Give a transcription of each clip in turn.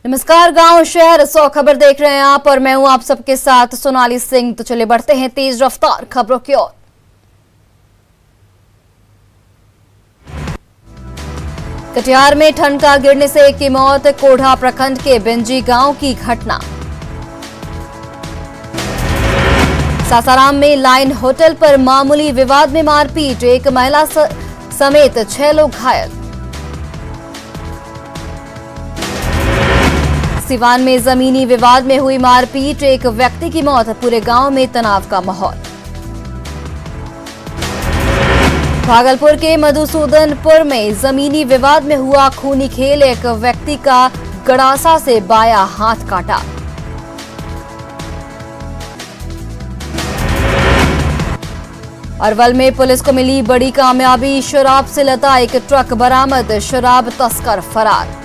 नमस्कार, गांव शहर 100 खबर देख रहे हैं आप और मैं हूं आप सबके साथ सोनाली सिंह। तो चलिए बढ़ते हैं तेज रफ्तार खबरों की ओर। कटिहार में ठनका गिरने से एक की मौत, कोढ़ा प्रखंड के बेंजी गांव की घटना। सासाराम में लाइन होटल पर मामूली विवाद में मारपीट, एक महिला समेत 6 लोग घायल। सिवान में जमीनी विवाद में हुई मारपीट, एक व्यक्ति की मौत, पूरे गांव में तनाव का माहौल। भागलपुर के मधुसूदनपुर में जमीनी विवाद में हुआ खूनी खेल, एक व्यक्ति का गड़ासा से बायां हाथ काटा। अरवल में पुलिस को मिली बड़ी कामयाबी, शराब से लदा एक ट्रक बरामद, शराब तस्कर फरार।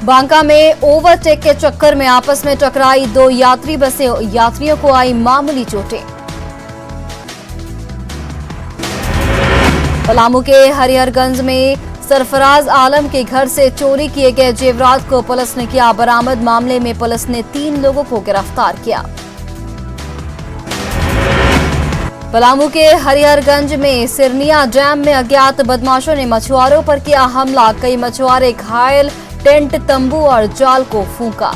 बांका में ओवरटेक के चक्कर में आपस में टकराई 2 यात्री बसें, यात्रियों को आई मामूली चोटें। पलामू के हरिहरगंज में सरफराज आलम के घर से चोरी किए गए जेवरात को पुलिस ने किया बरामद, मामले में पुलिस ने 3 लोगों को गिरफ्तार किया। पलामू के हरिहरगंज में सिरनिया डैम में अज्ञात बदमाशों ने मछुआरों पर किया हमला, कई मछुआरे घायल, टेंट, तंबू और जाल को फूंका।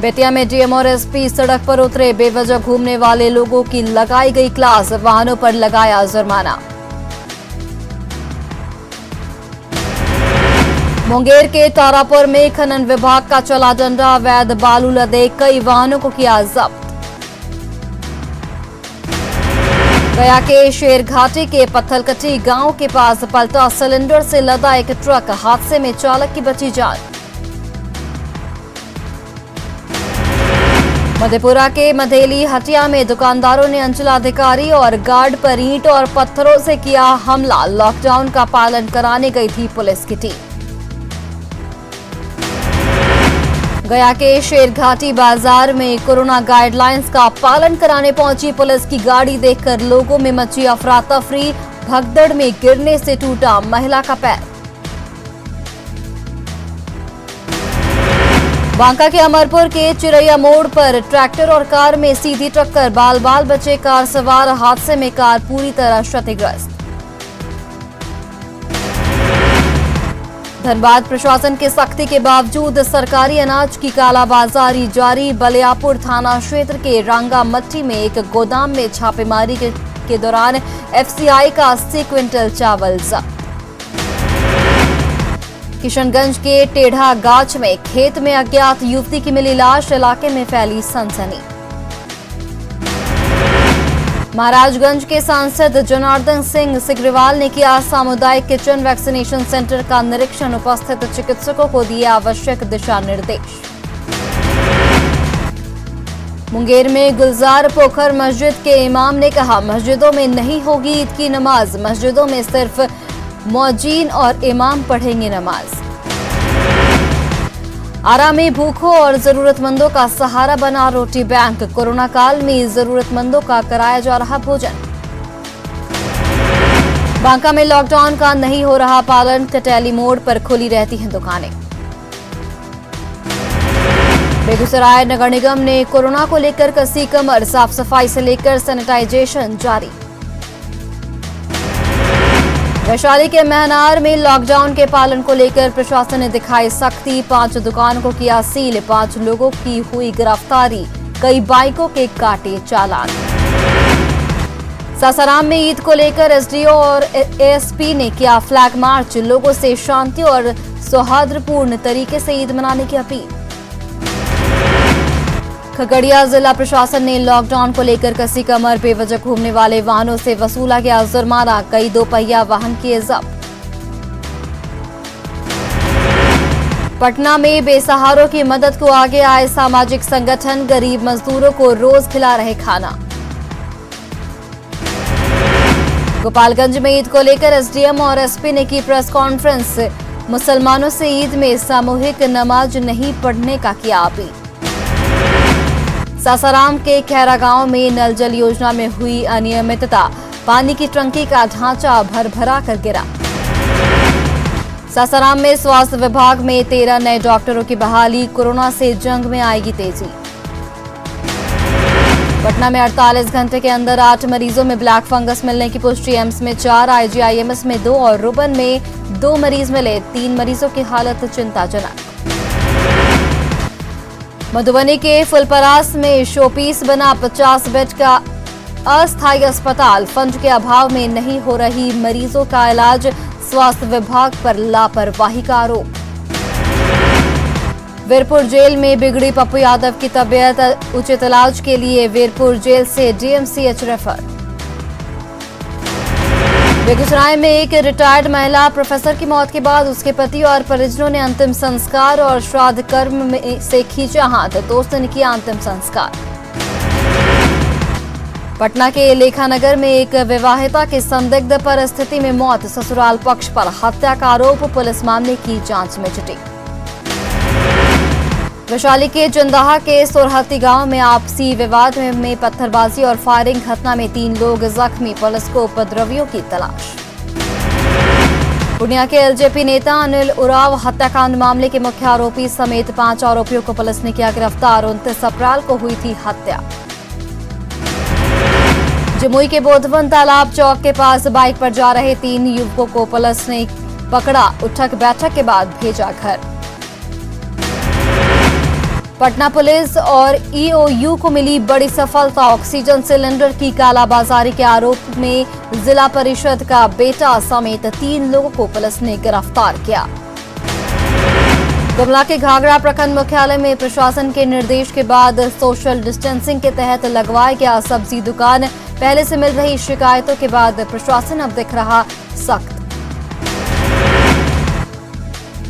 बेतिया में डीएम और एसपी सड़क पर उतरे, बेवजह घूमने वाले लोगों की लगाई गई क्लास, वाहनों पर लगाया जुर्माना। मुंगेर के तारापुर में खनन विभाग का चला डंडा, अवैध बालू लदे कई वाहनों को किया जब्त। गया के शेरघाटी के पत्थलकटी गांव के पास पलटा सिलेंडर से लदा एक ट्रक, हादसे में चालक की बची जान। मधेपुरा के मधेली हटिया में दुकानदारों ने अंचलाधिकारी और गार्ड पर ईंट और पत्थरों से किया हमला, लॉकडाउन का पालन कराने गई थी पुलिस की टीम। गया के शेरघाटी बाजार में कोरोना गाइडलाइंस का पालन कराने पहुंची पुलिस की गाड़ी देखकर लोगों में मची अफरा तफरी, भगदड़ में गिरने से टूटा महिला का पैर। बांका के अमरपुर के चिरैया मोड़ पर ट्रैक्टर और कार में सीधी टक्कर, बाल बाल बचे कार सवार, हादसे में कार पूरी तरह क्षतिग्रस्त। धनबाद प्रशासन के सख्ती के बावजूद सरकारी अनाज की कालाबाजारी जारी, बलियापुर थाना क्षेत्र के रांगा मट्टी में एक गोदाम में छापेमारी के दौरान एफसीआई का 80 क्विंटल चावल जब्त। किशनगंज के टेढ़ा गाछ में खेत में अज्ञात युवती की मिली लाश, इलाके में फैली सनसनी। महाराजगंज के सांसद जनार्दन सिंह सिग्रीवाल ने किया सामुदायिक किचन वैक्सीनेशन सेंटर का निरीक्षण, उपस्थित चिकित्सकों को दिए आवश्यक दिशा निर्देश। मुंगेर में गुलजार पोखर मस्जिद के इमाम ने कहा, मस्जिदों में नहीं होगी ईद की नमाज, मस्जिदों में सिर्फ मौजीन और इमाम पढ़ेंगे नमाज। आरा में भूखों और जरूरतमंदों का सहारा बना रोटी बैंक, कोरोना काल में जरूरतमंदों का कराया जा रहा भोजन। बांका में लॉकडाउन का नहीं हो रहा पालन, कटैली मोड़ पर खुली रहती हैं दुकानें। बेगूसराय नगर निगम ने कोरोना को लेकर कसी कमर, साफ सफाई से लेकर सैनिटाइजेशन जारी। वैशाली के महनार में लॉकडाउन के पालन को लेकर प्रशासन ने दिखाई सख्ती, 5 दुकानों को किया सील, 5 लोगों की हुई गिरफ्तारी, कई बाइकों के काटे चालान। सासाराम में ईद को लेकर एसडीओ और एएसपी ने किया फ्लैग मार्च, लोगों से शांति और सौहार्दपूर्ण तरीके से ईद मनाने की अपील। खगड़िया जिला प्रशासन ने लॉकडाउन को लेकर कसी कमर, बेवजह घूमने वाले वाहनों से वसूला गया जुर्माना, कई 2 पहिया वाहन किए जब्त। पटना में बेसहारों की मदद को आगे आए सामाजिक संगठन, गरीब मजदूरों को रोज खिला रहे खाना। गोपालगंज में ईद को लेकर एसडीएम और एसपी ने की प्रेस कॉन्फ्रेंस, मुसलमानों से ईद में सामूहिक नमाज नहीं पढ़ने का किया अपील। सासाराम के खैरा गांव में नल जल योजना में हुई अनियमितता, पानी की टंकी का ढांचा भरभरा कर गिरा। सासाराम में स्वास्थ्य विभाग में 13 नए डॉक्टरों की बहाली, कोरोना से जंग में आएगी तेजी। पटना में 48 घंटे के अंदर 8 मरीजों में ब्लैक फंगस मिलने की पुष्टि। एम्स में 4, आईजीआईएमएस में 2 और रुबन में 2 मरीज मिले। 3 मरीजों की हालत चिंताजनक। मधुबनी के फुलपरास में शोपीस बना 50 बेड का अस्थायी अस्पताल, फंड के अभाव में नहीं हो रही मरीजों का इलाज, स्वास्थ्य विभाग पर लापरवाही का आरोप। वीरपुर जेल में बिगड़ी पप्पू यादव की तबीयत, उचित इलाज के लिए वीरपुर जेल से डीएमसीएच रेफर। बेगूसराय में एक रिटायर्ड महिला प्रोफेसर की मौत के बाद उसके पति और परिजनों ने अंतिम संस्कार और श्राद्ध कर्म में से खींचा हाथ, दोस्तों ने किया अंतिम संस्कार। पटना के लेखानगर में एक विवाहिता की संदिग्ध परिस्थिति में मौत, ससुराल पक्ष पर हत्या का आरोप, पुलिस मामले की जांच में जुटी। वैशाली के जंदाहा के सोरहती गांव में आपसी विवाद में पत्थरबाजी और फायरिंग घटना में 3 लोग जख्मी, पुलिस को उपद्रवियों की तलाश। पूर्णिया के एलजेपी नेता अनिल उराव हत्याकांड मामले के मुख्य आरोपी समेत 5 आरोपियों को पुलिस ने किया गिरफ्तार। 29 अप्रैल को हुई थी हत्या। जमुई के बोधवन तालाब चौक के पास बाइक पर जा रहे 3 युवकों को पुलिस ने पकड़ा, उठक बैठक के बाद भेजा घर। पटना पुलिस और ईओयू को मिली बड़ी सफलता, ऑक्सीजन सिलेंडर की कालाबाजारी के आरोप में जिला परिषद का बेटा समेत 3 लोगों को पुलिस ने गिरफ्तार किया। गुमला के घाघरा प्रखंड मुख्यालय में प्रशासन के निर्देश के बाद सोशल डिस्टेंसिंग के तहत लगवाया गया सब्जी दुकान, पहले से मिल रही शिकायतों के बाद प्रशासन अब दिख रहा सख्त।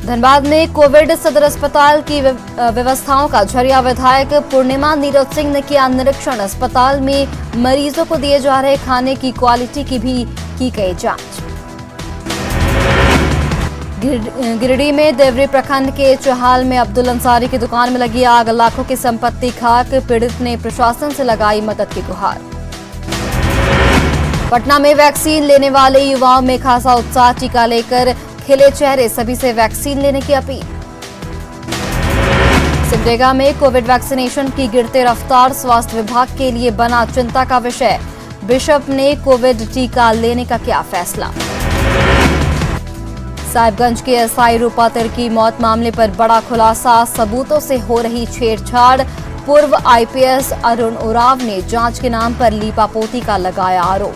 धनबाद में कोविड सदर अस्पताल की व्यवस्थाओं का झरिया विधायक पूर्णिमा नीरज सिंह ने किया निरीक्षण। अस्पताल में मरीजों को दिए जा रहे खाने की क्वालिटी की भी की गई जांच। गिरिडीह में देवरी प्रखंड के चौहाल में अब्दुल अंसारी की दुकान में लगी आग, लाखों की संपत्ति खाक, पीड़ित ने प्रशासन से लगाई मदद की गुहार। पटना में वैक्सीन लेने वाले युवाओं में खासा उत्साह, टीका लेकर खिले चेहरे, सभी से वैक्सीन लेने की अपील। सिमडेगा में कोविड वैक्सीनेशन की गिरते रफ्तार स्वास्थ्य विभाग के लिए बना चिंता का विषय, बिशप ने कोविड टीका लेने का किया फैसला। साहिबगंज के एसआई रूपा तिर्की मौत मामले पर बड़ा खुलासा, सबूतों से हो रही छेड़छाड़, पूर्व आईपीएस अरुण उराव ने जांच के नाम पर लीपापोती का लगाया आरोप।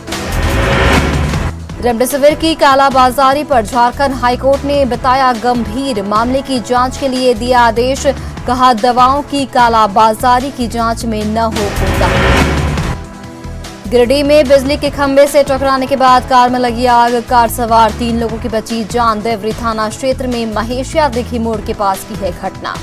रेमडेसिविर की कालाबाजारी पर झारखंड हाईकोर्ट ने बताया गंभीर, मामले की जांच के लिए दिया आदेश, कहा दवाओं की कालाबाजारी की जांच में न हो कोताही। गिरिडीह में बिजली के खंभे से टकराने के बाद कार में लगी आग, कार सवार 3 लोगों की बची जान। देवरी थाना क्षेत्र में महेशिया दिघी मोड़ के पास की है घटना।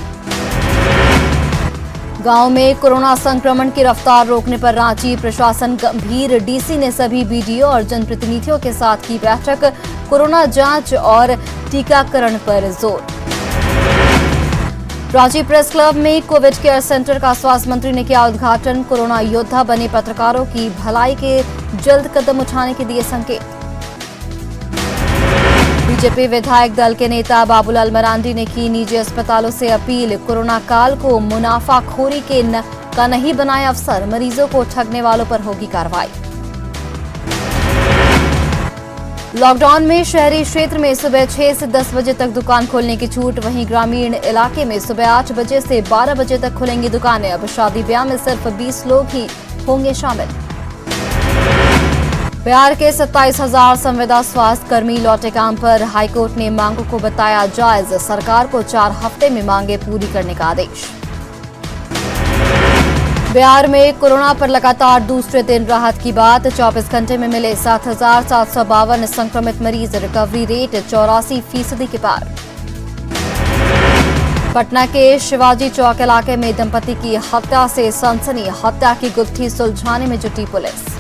गांव में कोरोना संक्रमण की रफ्तार रोकने पर रांची प्रशासन गंभीर, डीसी ने सभी बीडीओ और जनप्रतिनिधियों के साथ की बैठक, कोरोना जांच और टीकाकरण पर जोर। रांची प्रेस क्लब में कोविड केयर सेंटर का स्वास्थ्य मंत्री ने किया उद्घाटन, कोरोना योद्धा बने पत्रकारों की भलाई के जल्द कदम उठाने के दिए संकेत। बीजेपी विधायक दल के नेता बाबूलाल मरांडी ने की निजी अस्पतालों से अपील, कोरोना काल को मुनाफाखोरी का नहीं बनाए अवसर, मरीजों को ठगने वालों पर होगी कार्रवाई। लॉकडाउन में शहरी क्षेत्र में सुबह 6 से 10 बजे तक दुकान खोलने की छूट, वहीं ग्रामीण इलाके में सुबह 8 बजे से 12 बजे तक खुलेंगी दुकानें। अब शादी ब्याह में सिर्फ 20 लोग ही होंगे शामिल। बिहार के 27,000 संविदा स्वास्थ्य कर्मी लौटे काम पर, हाईकोर्ट ने मांगों को बताया जायज, सरकार को 4 हफ्ते में मांगे पूरी करने का आदेश। बिहार में कोरोना पर लगातार दूसरे दिन राहत की बात, 24 घंटे में मिले 7,752 संक्रमित मरीज, रिकवरी रेट 84% के पार। पटना के शिवाजी चौक इलाके में दंपति की हत्या से सनसनी, हत्या की गुत्थी सुलझाने में जुटी पुलिस।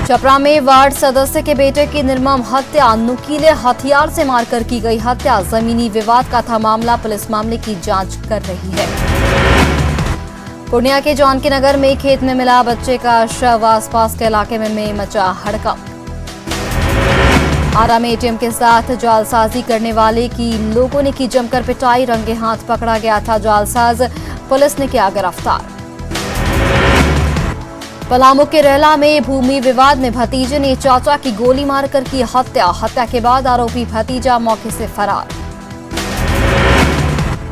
छपरा में वार्ड सदस्य के बेटे की निर्मम हत्या, नुकीले हथियार से मारकर की गई हत्या, जमीनी विवाद का था मामला, पुलिस मामले की जांच कर रही है। पूर्णिया के जानकी नगर में खेत में मिला बच्चे का शव, आसपास के इलाके में मचा हड़कंप। आरा में एटीएम के साथ जालसाजी करने वाले की लोगों ने की जमकर पिटाई, रंगे हाथ पकड़ा गया था जालसाज, पुलिस ने किया गिरफ्तार। पलामू के रेला में भूमि विवाद में भतीजे ने चाचा की गोली मारकर की हत्या, हत्या के बाद आरोपी भतीजा मौके से फरार।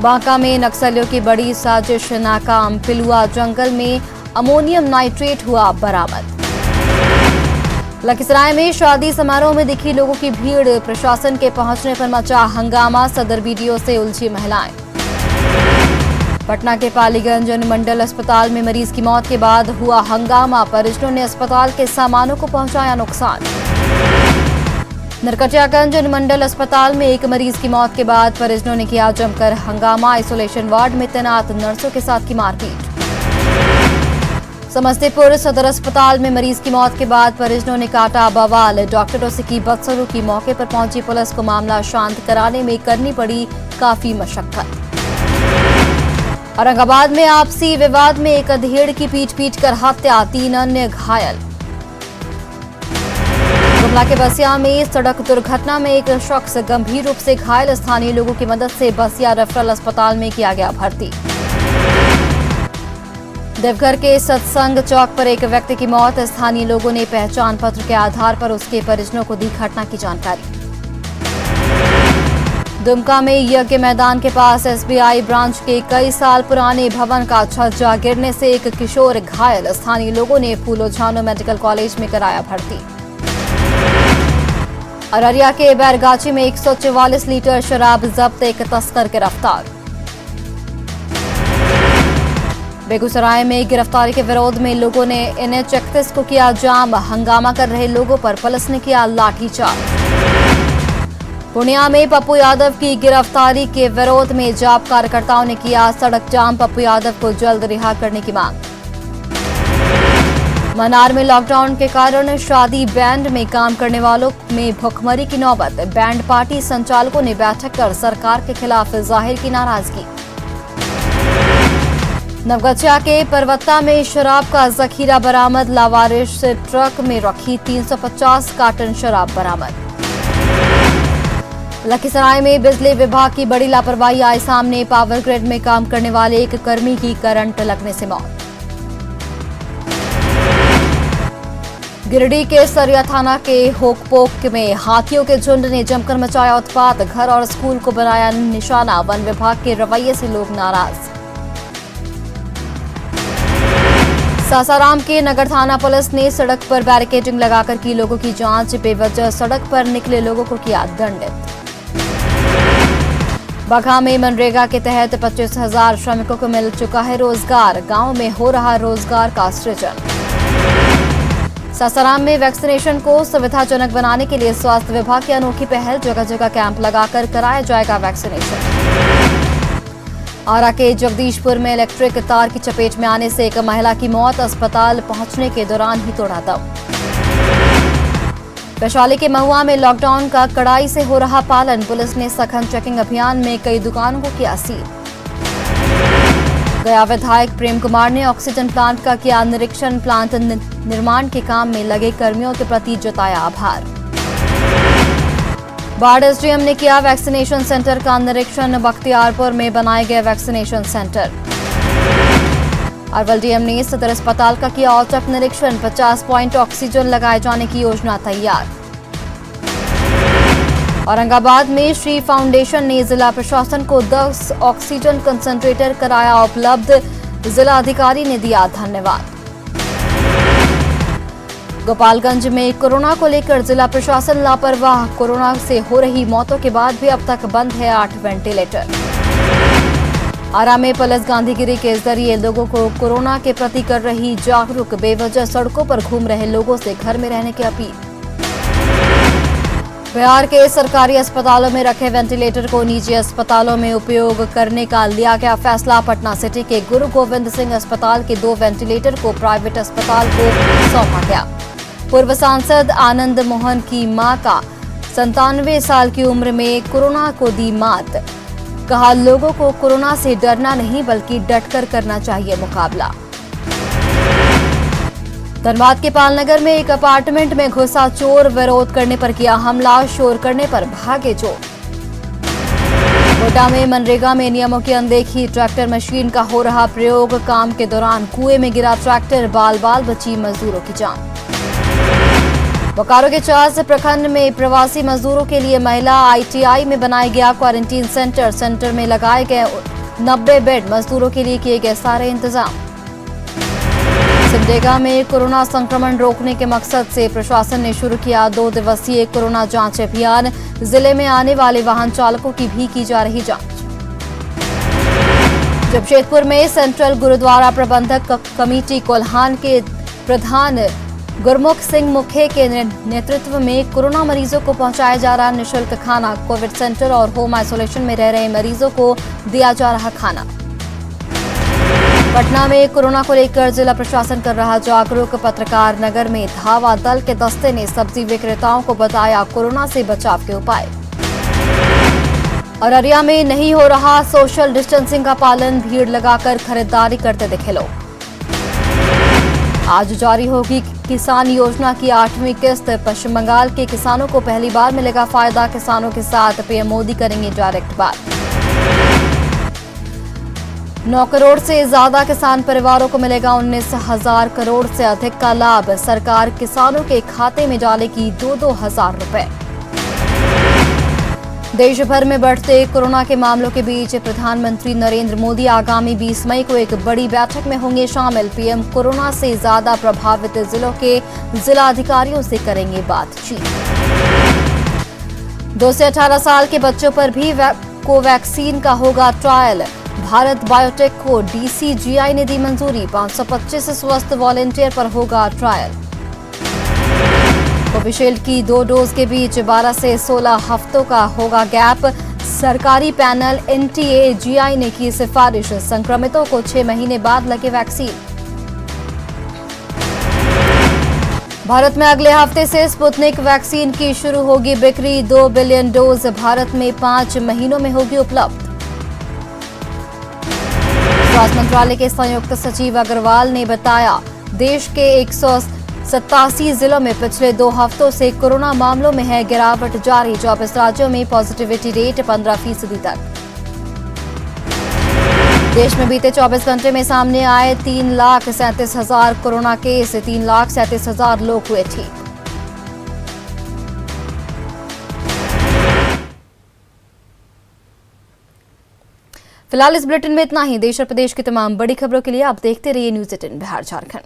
बांका में नक्सलियों की बड़ी साजिश नाकाम, पिलुआ जंगल में अमोनियम नाइट्रेट हुआ बरामद। लखीसराय में शादी समारोह में दिखी लोगों की भीड़, प्रशासन के पहुंचने पर मचा हंगामा, सदर बीडीओ से उलझी महिलाएं। पटना के पालीगंज अनुमंडल अस्पताल में मरीज की मौत के बाद हुआ हंगामा, परिजनों ने अस्पताल के सामानों को पहुंचाया नुकसान। नरकटियागंज अनुमंडल अस्पताल में एक मरीज की मौत के बाद परिजनों ने किया जमकर हंगामा, आइसोलेशन वार्ड में तैनात नर्सों के साथ की मारपीट। समस्तीपुर सदर अस्पताल में मरीज की मौत के बाद परिजनों ने काटा बवाल, डॉक्टरों से की बदसलूकी, मौके पर पहुंची पुलिस को मामला शांत कराने में करनी पड़ी काफी मशक्कत। औरंगाबाद में आपसी विवाद में एक अधेड़ की पीट कर हत्या, 3 अन्य घायल। गुमला के बसिया में सड़क दुर्घटना में एक शख्स गंभीर रूप से घायल, स्थानीय लोगों की मदद से बसिया रेफरल अस्पताल में किया गया भर्ती। देवघर के सत्संग चौक पर एक व्यक्ति की मौत, स्थानीय लोगों ने पहचान पत्र के आधार पर उसके परिजनों को दी घटना की जानकारी। दुमका में यज्ञ मैदान के पास एसबीआई ब्रांच के कई साल पुराने भवन का छज्जा गिरने से एक किशोर घायल, स्थानीय लोगों ने फूलो झानो मेडिकल कॉलेज में कराया भर्ती। अररिया के बैरगाछी में 144 लीटर शराब जब्त, एक तस्कर गिरफ्तार। बेगूसराय में गिरफ्तारी के विरोध में लोगों ने NH 31 को किया जाम, हंगामा कर रहे लोगों पर पुलिस ने किया लाठीचार्ज। पूर्णिया में पप्पू यादव की गिरफ्तारी के विरोध में जाप कार्यकर्ताओं ने किया सड़क जाम, पप्पू यादव को जल्द रिहा करने की मांग। मनार में लॉकडाउन के कारण शादी बैंड में काम करने वालों में भुखमरी की नौबत, बैंड पार्टी संचालकों ने बैठक कर सरकार के खिलाफ जाहिर की नाराजगी। नवगछिया के परवत्ता में शराब का जखीरा बरामद, लावारिश से ट्रक में रखी 350 कार्टन शराब बरामद। लखीसराय में बिजली विभाग की बड़ी लापरवाही आई सामने, पावर ग्रिड में काम करने वाले एक कर्मी की करंट लगने से मौत। गिरिडीह के सरिया थाना के होकपोक में हाथियों के झुंड ने जमकर मचाया उत्पात, घर और स्कूल को बनाया निशाना, वन विभाग के रवैये से लोग नाराज। सासाराम के नगर थाना पुलिस ने सड़क पर बैरिकेडिंग लगाकर की लोगों की जांच, बेवजह सड़क पर निकले लोगों को किया दंडित। बगहा में मनरेगा के तहत 25,000 श्रमिकों को मिल चुका है रोजगार, गांव में हो रहा रोजगार का सृजन। सासाराम में वैक्सीनेशन को सुविधाजनक बनाने के लिए स्वास्थ्य विभाग की अनोखी पहल, जगह जगह कैंप लगाकर कराया जाएगा वैक्सीनेशन। आरा के जगदीशपुर में इलेक्ट्रिक तार की चपेट में आने से एक महिला की मौत, अस्पताल पहुंचने के दौरान ही तोड़ा दम। वैशाली के महुआ में लॉकडाउन का कड़ाई से हो रहा पालन, पुलिस ने सघन चेकिंग अभियान में कई दुकानों को किया सील। गया विधायक प्रेम कुमार ने ऑक्सीजन प्लांट का किया निरीक्षण, प्लांट निर्माण के काम में लगे कर्मियों के प्रति जताया आभार। बाढ़ एसडीएम ने किया वैक्सीनेशन सेंटर का निरीक्षण, बख्तियारपुर में बनाए गए वैक्सीनेशन सेंटर। अरवल डीएम ने सदर अस्पताल का किया औचक निरीक्षण, 50 पॉइंट ऑक्सीजन लगाए जाने की योजना तैयार। औरंगाबाद में श्री फाउंडेशन ने जिला प्रशासन को 10 ऑक्सीजन कंसंट्रेटर कराया उपलब्ध, जिला अधिकारी ने दिया धन्यवाद। गोपालगंज में कोरोना को लेकर जिला प्रशासन लापरवाह, कोरोना से हो रही मौतों के बाद भी अब तक बंद है 8 वेंटिलेटर। आरा में पुलिस गांधीगिरी के जरिए लोगों को कोरोना के प्रति कर रही जागरूक, बेवजह सड़कों पर घूम रहे लोगों से घर में रहने की अपील। बिहार के सरकारी अस्पतालों में रखे वेंटिलेटर को निजी अस्पतालों में उपयोग करने का लिया गया फैसला, पटना सिटी के गुरु गोविंद सिंह अस्पताल के 2 वेंटिलेटर को प्राइवेट अस्पताल को सौंपा गया। पूर्व सांसद आनंद मोहन की मां का 97 साल की उम्र में कोरोना को दी मात, कहा, लोगों को कोरोना से डरना नहीं बल्कि डटकर करना चाहिए मुकाबला। धनबाद के पालनगर में एक अपार्टमेंट में घुसा चोर, विरोध करने पर किया हमला, शोर करने पर भागे चोर। गोड्डा में मनरेगा में नियमों की अनदेखी, ट्रैक्टर मशीन का हो रहा प्रयोग, काम के दौरान कुएं में गिरा ट्रैक्टर, बाल बाल बची मजदूरों की जान। बोकारो के चास प्रखंड में प्रवासी मजदूरों के लिए महिला ITI में बनाया गया क्वारंटीन सेंटर। सेंटर में लगाए गए 90 बेड, मजदूरों के लिए किए गए सारे इंतजाम। सिमडेगा में कोरोना संक्रमण रोकने के मकसद से प्रशासन ने शुरू किया 2 दिवसीय कोरोना जांच अभियान। जिले में आने वाले वाहन चालकों की भी की जा रही जांच। जमशेदपुर में सेंट्रल गुरुद्वारा प्रबंधक कमेटी कोल्हान के प्रधान गुरमुख सिंह मुखे के नेतृत्व में कोरोना मरीजों को पहुंचाया जा रहा निःशुल्क खाना। कोविड सेंटर और होम आइसोलेशन में रह रहे मरीजों को दिया जा रहा खाना। पटना में कोरोना को लेकर जिला प्रशासन कर रहा जागरूक। पत्रकार नगर में धावा दल के दस्ते ने सब्जी विक्रेताओं को बताया कोरोना से बचाव के उपाय। अररिया में नहीं हो रहा सोशल डिस्टेंसिंग का पालन, भीड़ लगाकर खरीदारी करते दिखे लोग। आज जारी होगी किसान योजना की 8वीं किस्त। पश्चिम बंगाल के किसानों को पहली बार मिलेगा फायदा। किसानों के साथ पीएम मोदी करेंगे डायरेक्ट बात। 9 करोड़ से ज्यादा किसान परिवारों को मिलेगा 19,000 करोड़ से अधिक का लाभ। सरकार किसानों के खाते में डालेगी 2-2 हजार रुपए। देश भर में बढ़ते कोरोना के मामलों के बीच प्रधानमंत्री नरेंद्र मोदी आगामी 20 मई को एक बड़ी बैठक में होंगे शामिल। पीएम कोरोना से ज्यादा प्रभावित जिलों के जिलाधिकारियों से करेंगे बातचीत। 2 से 18 साल के बच्चों पर भी कोवैक्सीन का होगा ट्रायल। भारत बायोटेक को DCGI ने दी मंजूरी। 525 स्वस्थ वॉलेंटियर पर होगा ट्रायल। कोविशील्ड की 2 डोज के बीच 12 से 16 हफ्तों का होगा गैप। सरकारी पैनल NTA-GI ने की सिफारिश। संक्रमितों को 6 महीने बाद लगे वैक्सीन। भारत में अगले हफ्ते से स्पुतनिक वैक्सीन की शुरू होगी बिक्री। 2 बिलियन डोज भारत में 5 महीनों में होगी उपलब्ध। स्वास्थ्य मंत्रालय के संयुक्त सचिव अग्रवाल ने बताया, देश के 187 जिलों में पिछले 2 हफ्तों से कोरोना मामलों में है गिरावट जारी। 24 राज्यों में पॉजिटिविटी रेट 15% तक। देश में बीते 24 घंटे में सामने आए 3,37,000 कोरोना केस। 3,37,000 लोग हुए ठीक। फिलहाल इस बुलेटिन में इतना ही। देश और प्रदेश की तमाम बड़ी खबरों के लिए आप देखते रहिए न्यूज़ 18 बिहार झारखंड।